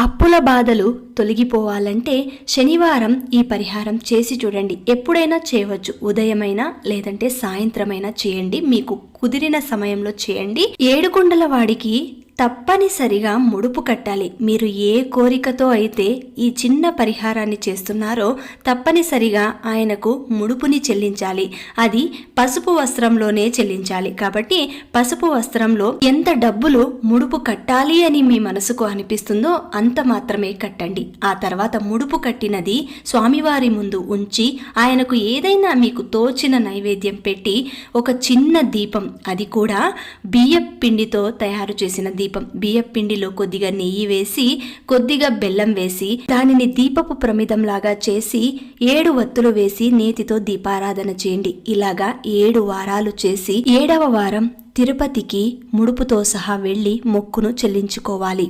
అప్పుల బాధలు తొలగిపోవాలంటే శనివారం ఈ పరిహారం చేసి చూడండి. ఎప్పుడైనా చేయవచ్చు, ఉదయమైనా లేదంటే సాయంత్రమైనా చేయండి, మీకు కుదిరిన సమయంలో చేయండి. ఏడుకొండల వాడికి తప్పనిసరిగా ముడుపు కట్టాలి. మీరు ఏ కోరికతో అయితే ఈ చిన్న పరిహారాన్ని చేస్తున్నారో తప్పనిసరిగా ఆయనకు ముడుపుని చెల్లించాలి. అది పసుపు వస్త్రంలోనే చెల్లించాలి. కాబట్టి పసుపు వస్త్రంలో ఎంత డబ్బులు ముడుపు కట్టాలి అని మీ మనసుకు అనిపిస్తుందో అంత మాత్రమే కట్టండి. ఆ తర్వాత ముడుపు కట్టినది స్వామివారి ముందు ఉంచి ఆయనకు ఏదైనా మీకు తోచిన నైవేద్యం పెట్టి ఒక చిన్న దీపం, అది కూడా బియ్యం పిండితో తయారు చేసిన దీపం, బియ్యం పిండిలో కొద్దిగా నెయ్యి వేసి కొద్దిగా బెల్లం వేసి దానిని దీపపు ప్రమిదంలాగా చేసి 7 వత్తులు వేసి నేతితో దీపారాధన చేయండి. ఇలాగా 7 వారాలు చేసి 7వ వారం తిరుపతికి ముడుపుతో సహా వెళ్లి మొక్కును చెల్లించుకోవాలి.